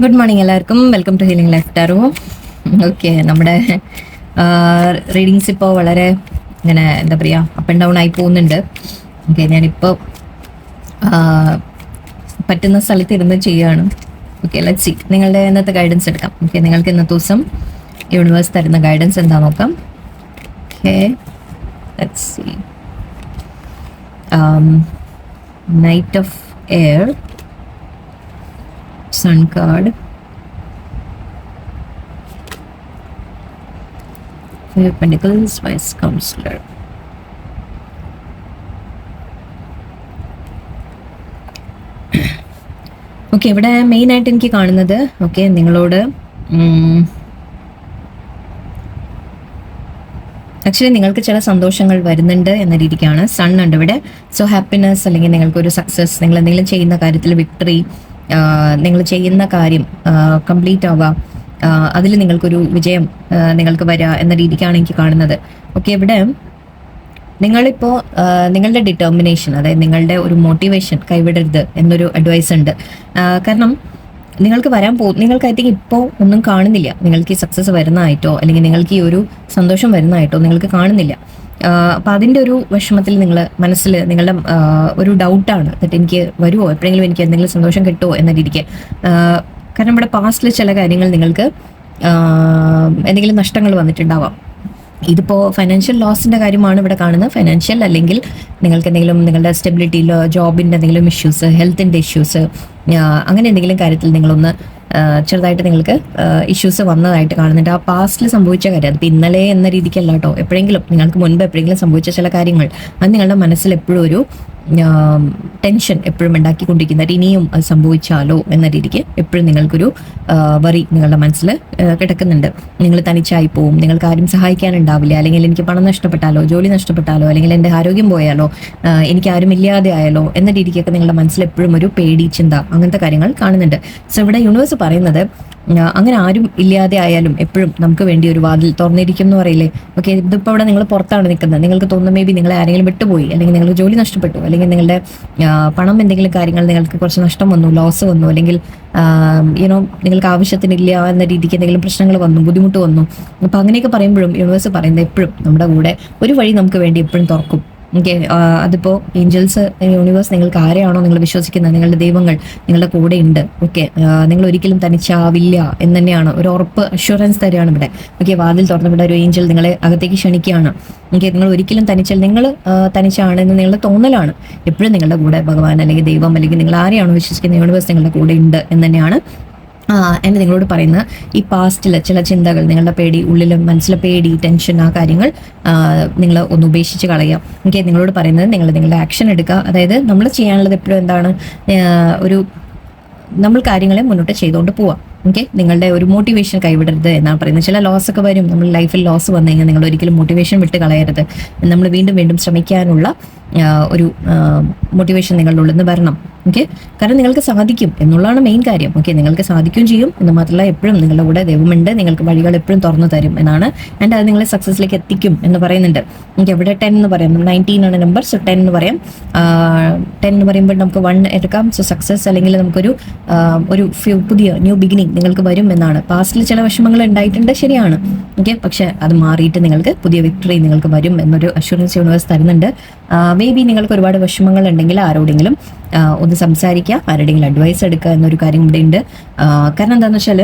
Good morning എല്ലാവർക്കും. Welcome to healing life tarot. Okay, നമ്മുടെ readings ഇപ്പോൾ വളരെ ഇങ്ങനെ എന്താ പറയുക അപ്പ് ആൻഡ് ഡൗൺ ആയി പോകുന്നുണ്ട്. ഓക്കെ, ഞാനിപ്പോൾ പറ്റുന്ന സ്ഥലത്ത് ഇരുന്ന് ചെയ്യുകയാണ്. Okay, let's see. നിങ്ങളുടെ ഇന്നത്തെ ഗൈഡൻസ് എടുക്കാം. ഓക്കെ, നിങ്ങൾക്ക് ഇന്നത്തെ ദിവസം യൂണിവേഴ്സ് തരുന്ന ഗൈഡൻസ് എന്താ നോക്കാം. Okay, let's see. Night of air, Sun card, Five of Pentacles, Wise Counselor. Okay, ഇവിടെ മെയിൻ ആയിട്ട് എനിക്ക് കാണുന്നത് ഓക്കെ നിങ്ങളോട് ആക്ച്വലി നിങ്ങൾക്ക് ചില സന്തോഷങ്ങൾ വരുന്നുണ്ട് എന്ന രീതിക്കാണ്. സൺ ഉണ്ട് ഇവിടെ. സോ ഹാപ്പിനെസ്, അല്ലെങ്കിൽ നിങ്ങൾക്കൊരു സക്സസ്, നിങ്ങൾ എന്തെങ്കിലും ചെയ്യുന്ന കാര്യത്തിൽ വിക്ടറി, നിങ്ങൾ ചെയ്യുന്ന കാര്യം കംപ്ലീറ്റ് ആവുക, അതിൽ നിങ്ങൾക്കൊരു വിജയം നിങ്ങൾക്ക് വരിക എന്ന രീതിക്കാണ് എനിക്ക് കാണുന്നത്. ഓക്കെ, ഇവിടെ നിങ്ങളിപ്പോൾ നിങ്ങളുടെ ഡിറ്റർമിനേഷൻ, അതായത് നിങ്ങളുടെ ഒരു മോട്ടിവേഷൻ കൈവിടരുത് എന്നൊരു അഡ്വൈസ് ഉണ്ട്. കാരണം നിങ്ങൾക്ക് നിങ്ങൾക്ക് ഐ തിങ്ക് ഇപ്പോൾ ഒന്നും കാണുന്നില്ല. നിങ്ങൾക്ക് ഈ സക്സസ് വരുന്നതായിട്ടോ അല്ലെങ്കിൽ നിങ്ങൾക്ക് ഈ ഒരു സന്തോഷം വരുന്നതായിട്ടോ നിങ്ങൾക്ക് കാണുന്നില്ല. അപ്പം അതിൻ്റെ ഒരു വിഷമത്തിൽ നിങ്ങൾ മനസ്സിൽ നിങ്ങളുടെ ഒരു ഡൗട്ടാണ്, എന്നിട്ട് എനിക്ക് വരുമോ, എപ്പോഴെങ്കിലും എനിക്ക് എന്തെങ്കിലും സന്തോഷം കിട്ടുമോ എന്ന രീതിക്ക്. കാരണം ഇവിടെ പാസ്റ്റിൽ ചില കാര്യങ്ങൾ നിങ്ങൾക്ക് എന്തെങ്കിലും നഷ്ടങ്ങൾ വന്നിട്ടുണ്ടാവാം. ഇതിപ്പോൾ ഫൈനാൻഷ്യൽ ലോസിൻ്റെ കാര്യമാണ് ഇവിടെ കാണുന്നത്. ഫൈനാൻഷ്യൽ അല്ലെങ്കിൽ നിങ്ങൾക്ക് എന്തെങ്കിലും നിങ്ങളുടെ സ്റ്റെബിലിറ്റിയിൽ ജോബിൻ്റെ എന്തെങ്കിലും ഇഷ്യൂസ്, ഹെൽത്തിൻ്റെ ഇഷ്യൂസ്, അങ്ങനെ എന്തെങ്കിലും കാര്യത്തിൽ നിങ്ങളൊന്ന് ചെറുതായിട്ട് നിങ്ങൾക്ക് ഇഷ്യൂസ് വന്നതായിട്ട് കാണുന്നുണ്ട്. ആ പാസ്റ്റിൽ സംഭവിച്ച കാര്യം, അതിപ്പോൾ ഇന്നലെ എന്ന രീതിക്കല്ല കേട്ടോ, എപ്പോഴെങ്കിലും നിങ്ങൾക്ക് മുൻപ് എപ്പോഴെങ്കിലും സംഭവിച്ച ചില കാര്യങ്ങൾ, അത് നിങ്ങളുടെ മനസ്സിൽ എപ്പോഴും ഒരു ടെൻഷൻ എപ്പോഴും ഉണ്ടാക്കിക്കൊണ്ടിരിക്കുന്നത്, ഇനിയും അത് സംഭവിച്ചാലോ എന്ന രീതിക്ക് എപ്പോഴും നിങ്ങൾക്കൊരു വറി നിങ്ങളുടെ മനസ്സിൽ കിടക്കുന്നുണ്ട്. നിങ്ങൾ തനിച്ചായി പോവും, നിങ്ങൾക്ക് ആരും സഹായിക്കാനുണ്ടാവില്ല, അല്ലെങ്കിൽ എനിക്ക് പണം നഷ്ടപ്പെട്ടാലോ, ജോലി നഷ്ടപ്പെട്ടാലോ, അല്ലെങ്കിൽ എൻ്റെ ആരോഗ്യം പോയാലോ, എനിക്ക് ആരും ഇല്ലാതെ ആയാലോ എന്ന രീതിക്കൊക്കെ നിങ്ങളുടെ മനസ്സിൽ എപ്പോഴും ഒരു പേടി, ചിന്ത, അങ്ങനത്തെ കാര്യങ്ങൾ കാണുന്നുണ്ട്. സോ ഇവിടെ യൂണിവേഴ്സ് പറയുന്നത് അങ്ങനെ ആരും ഇല്ലാതെ ആയാലും എപ്പോഴും നമുക്ക് വേണ്ടി ഒരു വാതിൽ തുറന്നിരിക്കും എന്ന് പറയില്ലേ. ഓക്കെ, ഇതിപ്പോൾ ഇവിടെ നിങ്ങൾ പുറത്താണ് നിൽക്കുന്നത്, നിങ്ങൾക്ക് തോന്നുന്നു മേ ബി നിങ്ങളെ ആരെങ്കിലും വിട്ടുപോയി, അല്ലെങ്കിൽ നിങ്ങൾക്ക് ജോലി നഷ്ടപ്പെട്ടു, അല്ലെങ്കിൽ നിങ്ങളുടെ പണം എന്തെങ്കിലും കാര്യങ്ങൾ നിങ്ങൾക്ക് കുറച്ച് നഷ്ടം വന്നു, ലോസ് വന്നു, അല്ലെങ്കിൽ നിങ്ങൾക്ക് ആവശ്യത്തിനില്ല എന്ന രീതിക്ക് എന്തെങ്കിലും പ്രശ്നങ്ങൾ വന്നു, ബുദ്ധിമുട്ട് വന്നു. അപ്പം അങ്ങനെയൊക്കെ പറയുമ്പോഴും യൂണിവേഴ്സ് പറയുന്നത് എപ്പോഴും നമ്മുടെ കൂടെ ഒരു വഴി നമുക്ക് വേണ്ടി എപ്പോഴും തുറക്കും. ഓക്കെ, അതിപ്പോൾ ഏഞ്ചൽസ്, യൂണിവേഴ്സ്, നിങ്ങൾക്ക് ആരെയാണോ നിങ്ങൾ വിശ്വസിക്കുന്നത്, നിങ്ങളുടെ ദൈവങ്ങൾ നിങ്ങളുടെ കൂടെ ഉണ്ട്. ഓക്കെ, നിങ്ങൾ ഒരിക്കലും തനിച്ചാവില്ല എന്ന് തന്നെയാണ് ഒരു ഉറപ്പ്, അഷ്വറൻസ് തരികയാണ് ഇവിടെ. ഓക്കെ, വാതിൽ തുറന്നിവിടെ ഒരു ഏഞ്ചൽ നിങ്ങളെ അകത്തേക്ക് ക്ഷണിക്കുകയാണ്. ഓക്കെ, നിങ്ങൾ ഒരിക്കലും നിങ്ങൾ തനിച്ചാണ് എന്ന് നിങ്ങളുടെ തോന്നലാണ്. എപ്പോഴും നിങ്ങളുടെ കൂടെ ഭഗവാൻ അല്ലെങ്കിൽ ദൈവം അല്ലെങ്കിൽ നിങ്ങൾ ആരെയാണോ വിശ്വസിക്കുന്ന യൂണിവേഴ്സ് നിങ്ങളുടെ കൂടെ ഉണ്ട് എന്ന് തന്നെയാണ് എന്നെ നിങ്ങളോട് പറയുന്ന. ഈ പാസ്റ്റിലെ ചില ചിന്തകൾ, നിങ്ങളുടെ പേടി, ഉള്ളിലും മനസ്സിലെ പേടി, ടെൻഷൻ, ആ കാര്യങ്ങൾ നിങ്ങൾ ഒന്ന് ഉപേക്ഷിച്ച് കളയാം. ഓക്കെ, നിങ്ങളോട് പറയുന്നത് നിങ്ങളുടെ ആക്ഷൻ എടുക്കുക. അതായത് നമ്മൾ ചെയ്യാനുള്ളത് എപ്പോഴും എന്താണ്, നമ്മൾ കാര്യങ്ങളെ മുന്നോട്ട് ചെയ്തുകൊണ്ട് പോവാം. ഓക്കെ, നിങ്ങളുടെ ഒരു മോട്ടിവേഷൻ കൈവിടരുത് എന്നാണ് പറയുന്നത്. ചില ലോസ് ഒക്കെ വരും, നമ്മൾ ലൈഫിൽ ലോസ് വന്നു കഴിഞ്ഞാൽ നിങ്ങൾ ഒരിക്കലും മോട്ടിവേഷൻ വിട്ട് കളയരുത്. നമ്മൾ വീണ്ടും വീണ്ടും ശ്രമിക്കാനുള്ള ഒരു മോട്ടിവേഷൻ നിങ്ങളുടെ ഉള്ളിൽ നിന്ന് വരണം. ഓക്കെ, കാരണം നിങ്ങൾക്ക് സാധിക്കും എന്നുള്ളതാണ് മെയിൻ കാര്യം. ഓക്കെ, നിങ്ങൾക്ക് സാധിക്കുകയും ചെയ്യും എന്ന് മാത്രമല്ല എപ്പോഴും നിങ്ങളുടെ കൂടെ ദൈവമുണ്ട്, നിങ്ങൾക്ക് വഴികൾ എപ്പോഴും തുറന്നു തരും എന്നാണ്. ആൻഡ് അത് നിങ്ങളെ സക്സസിലേക്ക് എത്തിക്കും എന്ന് പറയുന്നുണ്ട്. ഓക്കെ, ഇവിടെ 10 എന്ന് പറയാം, 19 ആണ് നമ്പർ. സോ 10 എന്ന് പറയാം. 10 എന്ന് പറയുമ്പോൾ നമുക്ക് 1 എടുക്കാം. സോ സക്സസ്, അല്ലെങ്കിൽ നമുക്കൊരു പുതിയ ന്യൂ ബിഗിനിങ് നിങ്ങൾക്ക് വരും എന്നാണ്. പാസ്റ്റിൽ ചില വിഷമങ്ങൾ ഉണ്ടായിട്ടുണ്ട്, ശരിയാണ്. ഓക്കെ, പക്ഷെ അത് മാറിയിട്ട് നിങ്ങൾക്ക് പുതിയ വിക്ടറി നിങ്ങൾക്ക് വരും എന്നൊരു അഷ്വറൻസ് യൂണിവേഴ്സ് തരുന്നുണ്ട്. മേ ബി നിങ്ങൾക്ക് ഒരുപാട് വിഷമങ്ങൾ ഉണ്ടെങ്കിൽ ആരോടെങ്കിലും ഒന്ന് സംസാരിക്കുക, ആരുടെയെങ്കിലും അഡ്വൈസ് എടുക്കുക എന്നൊരു കാര്യം ഇവിടെ ഉണ്ട്. കാരണം എന്താണെന്ന് വെച്ചാൽ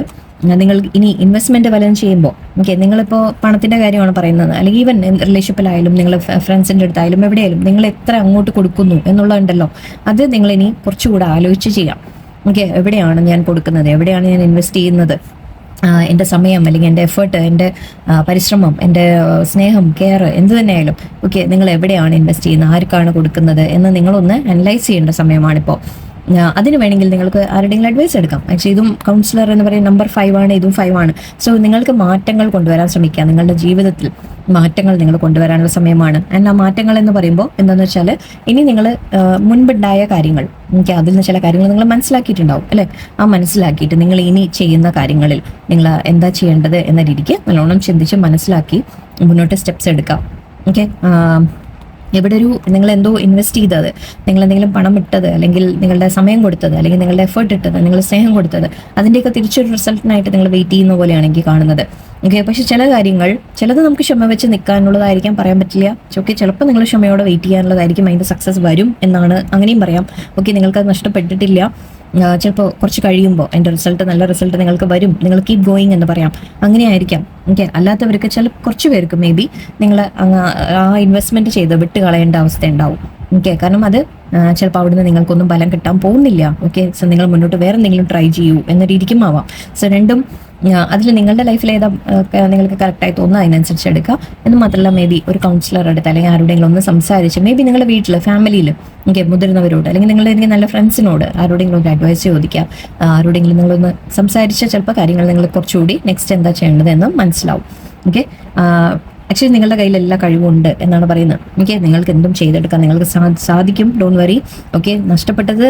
നിങ്ങൾ ഇനി ഇൻവെസ്റ്റ്മെന്റ് വല്ലതും ചെയ്യുമ്പോൾ, ഓക്കെ, നിങ്ങളിപ്പോൾ പണത്തിന്റെ കാര്യമാണ് പറയുന്നത്, അല്ലെങ്കിൽ ഈവൻ റിലേഷൻഷിപ്പിലായാലും നിങ്ങൾ ഫ്രണ്ട്സിൻ്റെ അടുത്തായാലും എവിടെയായാലും നിങ്ങൾ എത്ര അങ്ങോട്ട് കൊടുക്കുന്നു എന്നുള്ളതുണ്ടല്ലോ, അത് നിങ്ങളിനി കുറച്ചുകൂടെ ആലോചിച്ച് ചെയ്യാം. ഓക്കെ, എവിടെയാണ് ഞാൻ കൊടുക്കുന്നത്, എവിടെയാണ് ഞാൻ ഇൻവെസ്റ്റ് ചെയ്യുന്നത്, എൻ്റെ സമയം അല്ലെങ്കിൽ എൻ്റെ എഫേർട്ട്, എൻ്റെ പരിശ്രമം, എൻ്റെ സ്നേഹം, കെയർ, എന്ത് തന്നെയായാലും ഓക്കെ, നിങ്ങൾ എവിടെയാണ് ഇൻവെസ്റ്റ് ചെയ്യുന്നത്, ആർക്കാണ് കൊടുക്കുന്നത് എന്ന് നിങ്ങളൊന്ന് അനലൈസ് ചെയ്യേണ്ട സമയമാണിപ്പോൾ. അതിന് വേണമെങ്കിൽ നിങ്ങൾക്ക് ആരുടെയെങ്കിലും അഡ്വൈസ് എടുക്കാം. ആക്ച്വലി ഇതും കൗൺസിലർ എന്ന് പറയുന്ന നമ്പർ 5 ആണ്, ഇതും 5 ആണ്. സോ നിങ്ങൾക്ക് മാറ്റങ്ങൾ കൊണ്ടുവരാൻ ശ്രമിക്കുക. നിങ്ങളുടെ ജീവിതത്തിൽ മാറ്റങ്ങൾ നിങ്ങൾ കൊണ്ടുവരാനുള്ള സമയമാണ്. ആൻഡ് ആ മാറ്റങ്ങൾ എന്ന് പറയുമ്പോൾ എന്താണെന്ന് വെച്ചാൽ ഇനി നിങ്ങൾ മുൻപുണ്ടായ കാര്യങ്ങൾ, എനിക്ക് അതിൽ നിന്ന് ചില കാര്യങ്ങൾ നിങ്ങൾ മനസ്സിലാക്കിയിട്ടുണ്ടാവും അല്ലേ. ആ മനസ്സിലാക്കിയിട്ട് നിങ്ങൾ ഇനി ചെയ്യുന്ന കാര്യങ്ങളിൽ നിങ്ങൾ എന്താ ചെയ്യേണ്ടത് എന്ന രീതിക്ക് നല്ലോണം ചിന്തിച്ച് മനസ്സിലാക്കി മുന്നോട്ട് സ്റ്റെപ്സ് എടുക്കാം. ഓക്കെ, ഇവിടെ ഒരു നിങ്ങൾ എന്തോ ഇൻവെസ്റ്റ് ചെയ്തത്, നിങ്ങൾ എന്തെങ്കിലും പണം ഇട്ടത്, അല്ലെങ്കിൽ നിങ്ങളുടെ സമയം കൊടുത്തത്, അല്ലെങ്കിൽ നിങ്ങളുടെ എഫേർട്ട് ഇട്ടത്, നിങ്ങൾ സ്നേഹം കൊടുത്തത്, അതിൻ്റെയൊക്കെ തിരിച്ചൊരു റിസൾട്ടിനായിട്ട് നിങ്ങൾ വെയിറ്റ് ചെയ്യുന്ന പോലെയാണ് എനിക്ക് കാണുന്നത്. ഓക്കെ, പക്ഷെ ചില കാര്യങ്ങൾ, ചിലത് നമുക്ക് ക്ഷമ വെച്ച് നിൽക്കാനുള്ളതായിരിക്കാം, പറയാൻ പറ്റില്ല. ഓക്കെ, ചിലപ്പോൾ നിങ്ങൾ ക്ഷമയോടെ വെയിറ്റ് ചെയ്യാനുള്ളതായിരിക്കും, അതിൻ്റെ സക്സസ് വരും എന്നാണ്, അങ്ങനെയും പറയാം. ഓക്കെ, നിങ്ങൾക്കത് നഷ്ടപ്പെട്ടിട്ടില്ല, ചിലപ്പോൾ കുറച്ച് കഴിയുമ്പോൾ അതിൻ്റെ റിസൾട്ട്, നല്ല റിസൾട്ട് നിങ്ങൾക്ക് വരും, നിങ്ങൾ കീപ് ഗോയിങ് എന്ന് പറയാം, അങ്ങനെ ആയിരിക്കാം. ഓക്കെ, അല്ലാത്തവർക്ക് കുറച്ച് പേർക്ക് മേ ബി നിങ്ങൾ ആ ഇൻവെസ്റ്റ്മെൻറ്റ് ചെയ്ത് വിട്ട് കളയേണ്ട അവസ്ഥ ഉണ്ടാവും. ഓക്കെ, കാരണം അത് ചിലപ്പോൾ അവിടുന്ന് നിങ്ങൾക്കൊന്നും ഫലം കിട്ടാൻ പോകുന്നില്ല. ഓക്കെ, സോ നിങ്ങൾ മുന്നോട്ട് വേറെ എന്തെങ്കിലും ട്രൈ ചെയ്യൂ എന്ന രീതിക്കും ആവാം. സോ രണ്ടും അതിൽ നിങ്ങളുടെ ലൈഫിൽ ഏതാ നിങ്ങൾക്ക് കറക്റ്റായി തോന്നുന്നു അതിനനുസരിച്ച് എടുക്കുക. എന്ന് മാത്രമല്ല, മേ ബി ഒരു കൗൺസിലർ എടുത്ത് അല്ലെങ്കിൽ ആരോടെങ്കിലും ഒന്ന് സംസാരിച്ച്, മേ ബി നിങ്ങളുടെ വീട്ടിൽ, ഫാമിലിയിൽ, ഓക്കെ, മുതിർന്നവരോട്, അല്ലെങ്കിൽ നിങ്ങളുടെ നല്ല ഫ്രണ്ട്സിനോട് ആരോടെങ്കിലും ഒരു അഡ്വൈസ് ചോദിക്കുക, ആരോടെങ്കിലും നിങ്ങളൊന്ന് സംസാരിച്ചാൽ ചിലപ്പോൾ കാര്യങ്ങൾ നിങ്ങൾ കുറച്ചുകൂടി നെക്സ്റ്റ് എന്താ ചെയ്യേണ്ടത് എന്ന് മനസ്സിലാവും. ഓക്കെ, ആക്ച്വലി നിങ്ങളുടെ കയ്യിൽ എല്ലാ കഴിവുണ്ട് എന്നാണ് പറയുന്നത്. ഓക്കെ, നിങ്ങൾക്ക് എന്തും ചെയ്തെടുക്കാം, നിങ്ങൾക്ക് സാധിക്കും, ഡോണ്ട് വറി. ഓക്കെ, നഷ്ടപ്പെട്ടത്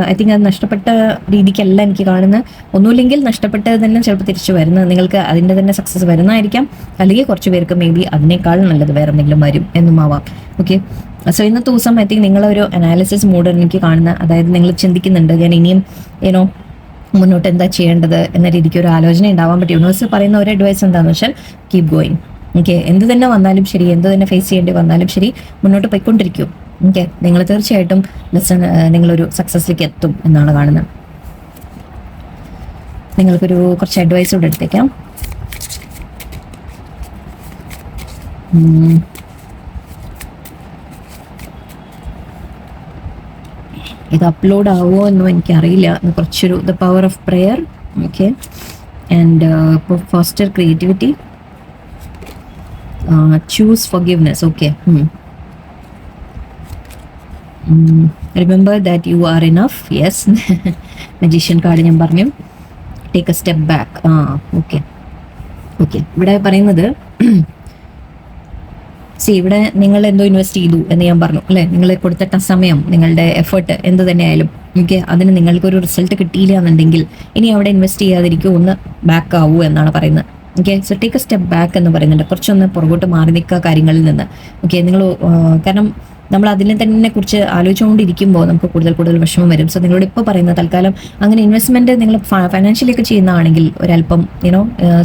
ഐ തിങ്ക് അത് നഷ്ടപ്പെട്ട രീതിക്കല്ല എനിക്ക് കാണുന്നത്. ഒന്നുമില്ലെങ്കിൽ നഷ്ടപ്പെട്ടത് തന്നെ ചിലപ്പോൾ തിരിച്ചു വരുന്നത്, നിങ്ങൾക്ക് അതിൻ്റെ തന്നെ സക്സസ് വരുന്നതായിരിക്കാം, അല്ലെങ്കിൽ കുറച്ച് പേർക്ക് മേ ബി അതിനേക്കാൾ നല്ലത് വേറെ എന്തെങ്കിലും വരും എന്നും ആവാം. ഓക്കെ, സോ ഇന്നത്തെ ദിവസം ഐ തിങ്ക് നിങ്ങളൊരു അനാലിസിസ് മൂഡ് എനിക്ക് കാണുന്ന, അതായത് നിങ്ങൾ ചിന്തിക്കുന്നുണ്ട് ഞാൻ ഇനിയും ഏനോ മുന്നോട്ട് എന്താ ചെയ്യേണ്ടത് എന്ന രീതിക്ക് ഒരു ആലോചന ഉണ്ടാവാൻ പറ്റും. യൂണിവേഴ്സ് പറയുന്ന ഒരു അഡ്വൈസ് എന്താണെന്ന് വെച്ചാൽ കീപ് ഗോയിങ്. ഓക്കെ, എന്ത് തന്നെ വന്നാലും ശരി, എന്ത് തന്നെ ഫേസ് ചെയ്യേണ്ടി വന്നാലും ശരി, മുന്നോട്ട് പോയിക്കൊണ്ടിരിക്കും. ഓക്കെ, നിങ്ങൾ തീർച്ചയായിട്ടും നിങ്ങളൊരു സക്സസ്സിലേക്ക് എത്തും എന്നാണ് കാണുന്നത്. നിങ്ങൾക്കൊരു കുറച്ച് അഡ്വൈസ് കൂടെ എടുത്തേക്കാം. ഇത് അപ്ലോഡ് ആവുമോ എന്നും എനിക്കറിയില്ല. കുറച്ചൊരു the power of prayer. Okay, and foster creativity, choose forgiveness. Okay. Remember that you are enough. Yes. Magician card ഞാൻ പറഞ്ഞു. Take a step back. Okay. Okay, ഇവിടെ പറയുന്നത് ഇവിടെ നിങ്ങൾ എന്തോ ഇൻവെസ്റ്റ് ചെയ്തു എന്ന് ഞാൻ പറഞ്ഞു അല്ലേ, നിങ്ങൾ കൊടുത്തിട്ട സമയം, നിങ്ങളുടെ എഫേർട്ട് എന്ത് തന്നെയായാലും, ഓക്കെ, അതിന് നിങ്ങൾക്കൊരു റിസൾട്ട് കിട്ടിയില്ല എന്നുണ്ടെങ്കിൽ ഇനി അവിടെ ഇൻവെസ്റ്റ് ചെയ്യാതിരിക്കും, ഒന്ന് ബാക്ക് ആവൂ എന്നാണ് പറയുന്നത്. Okay, so take A step back എന്ന് പറയുന്നുണ്ട്, കുറച്ചൊന്ന് പുറകോട്ട് മാറി നിൽക്കുക കാര്യങ്ങളിൽ നിന്ന്. ഓക്കെ, നിങ്ങൾ കാരണം നമ്മൾ അതിനെ തന്നെ കുറിച്ച് ആലോചിച്ചുകൊണ്ടിരിക്കുമ്പോൾ നമുക്ക് കൂടുതൽ വിഷമം വരും. സോ നിങ്ങളോട് ഇപ്പോൾ പറയുന്ന തൽക്കാലം അങ്ങനെ ഇൻവെസ്റ്റ്മെന്റ് നിങ്ങൾ ഫൈനാൻഷ്യലി ഒക്കെ ചെയ്യുന്നതാണെങ്കിൽ ഒരല്പം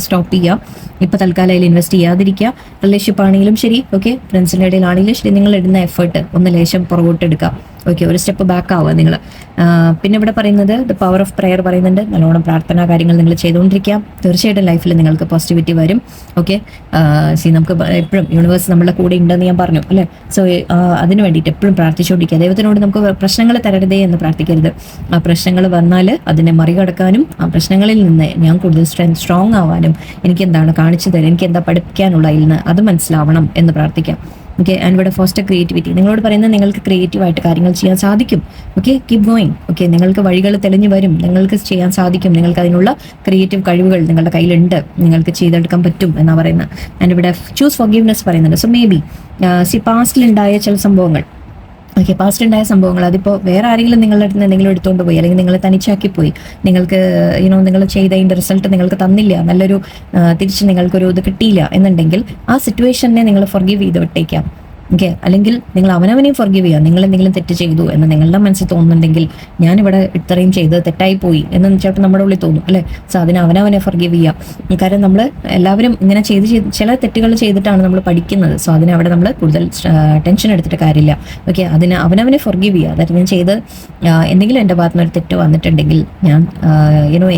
സ്റ്റോപ്പ് ചെയ്യുക. ഇപ്പോൾ തൽക്കാലം അതിൽ ഇൻവെസ്റ്റ് ചെയ്യാതിരിക്കുക. റിലേഷൻഷിപ്പ് ആണെങ്കിലും ശരി, ഓക്കെ, ഫ്രണ്ട്സിൻ്റെ ഇടയിലാണെങ്കിലും ശരി, നിങ്ങൾ ഇടുന്ന എഫേർട്ട് ഒന്ന് ലേശം പുറകോട്ട് എടുക്കുക. ഓക്കെ, ഒരു സ്റ്റെപ്പ് ബാക്ക് ആവുക നിങ്ങൾ. പിന്നെ ഇവിടെ പറയുന്നത് ദ പവർ ഓഫ് പ്രെയർ പറയുന്നുണ്ട്, നല്ലോണം പ്രാർത്ഥനാ കാര്യങ്ങൾ നിങ്ങൾ ചെയ്തുകൊണ്ടിരിക്കുക. തീർച്ചയായിട്ടും ലൈഫിൽ നിങ്ങൾക്ക് പോസിറ്റിവിറ്റി വരും. ഓക്കെ, നമുക്ക് എപ്പോഴും യൂണിവേഴ്സ് നമ്മുടെ കൂടെ ഉണ്ടെന്ന് ഞാൻ പറഞ്ഞു അല്ലേ. സോ അതിന് വേണ്ടിയിട്ട് എപ്പോഴും പ്രാർത്ഥിച്ചുകൊണ്ടിരിക്കുക. ദൈവത്തിനോട് നമുക്ക് പ്രശ്നങ്ങൾ തരരുതേ എന്ന് പ്രാർത്ഥിക്കരുത്. ആ പ്രശ്നങ്ങൾ വന്നാൽ അതിനെ മറികടക്കാനും ആ പ്രശ്നങ്ങളിൽ നിന്ന് ഞാൻ കൂടുതൽ സ്ട്രോങ് ആവാനും, എനിക്ക് എന്താണ് കാണിച്ചു തരാൻ, എനിക്ക് എന്താ പഠിപ്പിക്കാനുള്ള അതിൽ അത് മനസ്സിലാവണം എന്ന് പ്രാർത്ഥിക്കാം. ഓക്കെ, ആൻഡ് ഇവിടെ ഫോസ്റ്റർ ക്രിയേറ്റിവിറ്റി, നിങ്ങളോട് പറയുന്നത് നിങ്ങൾക്ക് ക്രിയേറ്റീവായിട്ട് കാര്യങ്ങൾ ചെയ്യാൻ സാധിക്കും. Okay, keep going. ഓക്കെ, നിങ്ങൾക്ക് വഴികൾ തെളിഞ്ഞു വരും, നിങ്ങൾക്ക് ചെയ്യാൻ സാധിക്കും, നിങ്ങൾക്ക് അതിനുള്ള ക്രിയേറ്റീവ് കഴിവുകൾ നിങ്ങളുടെ കയ്യിലുണ്ട്, നിങ്ങൾക്ക് ചെയ്തെടുക്കാൻ പറ്റും എന്നാണ് പറയുന്നത്. ആൻഡ് ഇവിടെ ചൂസ് ഫോർഗീവ്നെസ് പറയുന്നുണ്ട്. സോ മേ ബി പാസ്റ്റിലുണ്ടായ ചില സംഭവങ്ങൾ, ഓക്കെ, പാസ്റ്റ് ഉണ്ടായ സംഭവങ്ങൾ, അതിപ്പോൾ വേറെ ആരെങ്കിലും നിങ്ങളുടെ അടുത്ത് നിന്ന് എന്തെങ്കിലും എടുത്തുകൊണ്ട് പോയി, അല്ലെങ്കിൽ നിങ്ങളെ തനിച്ചാക്കി പോയി, നിങ്ങൾക്ക് നിങ്ങൾ ചെയ്തതിൻ്റെ റിസൾട്ട് നിങ്ങൾക്ക് തന്നില്ല, നല്ലൊരു തിരിച്ച് നിങ്ങൾക്കൊരു ഇത് കിട്ടിയില്ല എന്നുണ്ടെങ്കിൽ ആ സിറ്റുവേഷനെ നിങ്ങൾ ഫോർഗീവ് ചെയ്ത് വിട്ടേക്കാം. ഓക്കെ, അല്ലെങ്കിൽ നിങ്ങൾ അവനവനെയും ഫോർഗീവ് ചെയ്യുക. നിങ്ങൾ എന്തെങ്കിലും തെറ്റ് ചെയ്തു എന്ന് നിങ്ങളുടെ മനസ്സിൽ തോന്നുന്നുണ്ടെങ്കിൽ, ഞാനിവിടെ ഇത്രയും ചെയ്തത് തെറ്റായി പോയി എന്ന് ചിലപ്പോൾ നമ്മുടെ ഉള്ളിൽ തോന്നും അല്ലേ. സോ അതിന് അവനവനെ ഫോർഗീവ് ചെയ്യുക. കാരണം നമ്മൾ എല്ലാവരും ഇങ്ങനെ ചില തെറ്റുകൾ ചെയ്തിട്ടാണ് നമ്മൾ പഠിക്കുന്നത്. സോ അതിന് അവിടെ നമ്മൾ കൂടുതൽ ടെൻഷൻ എടുത്തിട്ട് കാര്യമില്ല. ഓക്കെ, അതിന് അവനവനെ ഫോർഗീവ് ചെയ്യുക. അതായത് ഞാൻ ചെയ്ത് എന്തെങ്കിലും എൻ്റെ ഭാഗത്ത് നിന്ന് ഒരു തെറ്റ് വന്നിട്ടുണ്ടെങ്കിൽ ഞാൻ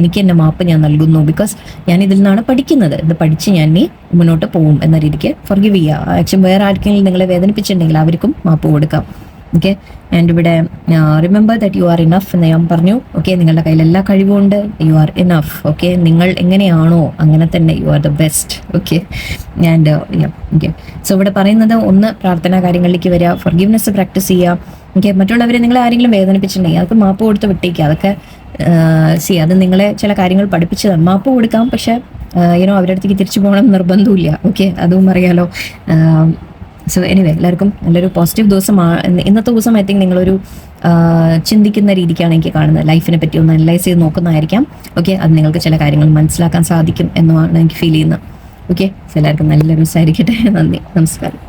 എനിക്ക് എൻ്റെ മാപ്പ് ഞാൻ നൽകുന്നു. ബിക്കോസ് ഞാൻ ഇതിൽ നിന്നാണ് പഠിക്കുന്നത്, ഇത് പഠിച്ച് ഞാൻ ഇനി മുന്നോട്ട് പോകും എന്ന രീതിക്ക് ഫോർഗീവ് ചെയ്യുക. ആക്ച്വലി വേറെ ആർക്കെങ്കിലും നിങ്ങളെ വേദനിപ്പിച്ചിട്ടുണ്ടെങ്കിൽ അവർക്കും മാപ്പ് കൊടുക്കാം. ഓക്കെ, ആൻഡ് ഇവിടെ remember that you are enough എന്ന് ഞാൻ പറഞ്ഞു. ഓക്കെ, നിങ്ങളുടെ കയ്യിൽ എല്ലാ കഴിവുമുണ്ട്, യു ആർ ഇനഫ്. ഓക്കെ, നിങ്ങൾ എങ്ങനെയാണോ അങ്ങനെ തന്നെ you are the best. Okay, and okay, so ഇവിടെ പറയുന്നത് ഒന്ന് പ്രാർത്ഥനാ കാര്യങ്ങളിലേക്ക് വരിക, ഫോർഗീവ്നെസ് പ്രാക്ടീസ് ചെയ്യുക. ഓക്കെ, മറ്റുള്ളവരെ നിങ്ങളെ ആരെങ്കിലും വേദനിപ്പിച്ചിട്ടുണ്ടെങ്കിൽ അതൊക്കെ മാപ്പ് കൊടുത്ത് വിട്ടേക്കുക. അതൊക്കെ അത് നിങ്ങളെ ചില കാര്യങ്ങൾ പഠിപ്പിച്ചതാണ്. മാപ്പ് കൊടുക്കാം, പക്ഷെ അവരുടെ അടുത്തേക്ക് തിരിച്ചു പോകണം നിർബന്ധമില്ല. ഓക്കെ, അതും അറിയാലോ. സോ എനിവേ, എല്ലാവർക്കും നല്ലൊരു പോസിറ്റീവ് ദിവസമാണ് ഇന്നത്തെ ദിവസം. ഐ തിങ്ക് നിങ്ങളൊരു ചിന്തിക്കുന്ന രീതിക്കാണ് എനിക്ക് കാണുന്നത്. ലൈഫിനെ പറ്റി ഒന്ന് അനലൈസ് ചെയ്ത് നോക്കുന്നതായിരിക്കാം. ഓക്കെ, അത് നിങ്ങൾക്ക് ചില കാര്യങ്ങൾ മനസ്സിലാക്കാൻ സാധിക്കും എന്നാണ് എനിക്ക് ഫീൽ ചെയ്യുന്നത്. ഓക്കെ, എല്ലാവർക്കും നല്ലൊരു ദിവസമായിരിക്കട്ടെ. നന്ദി, നമസ്കാരം.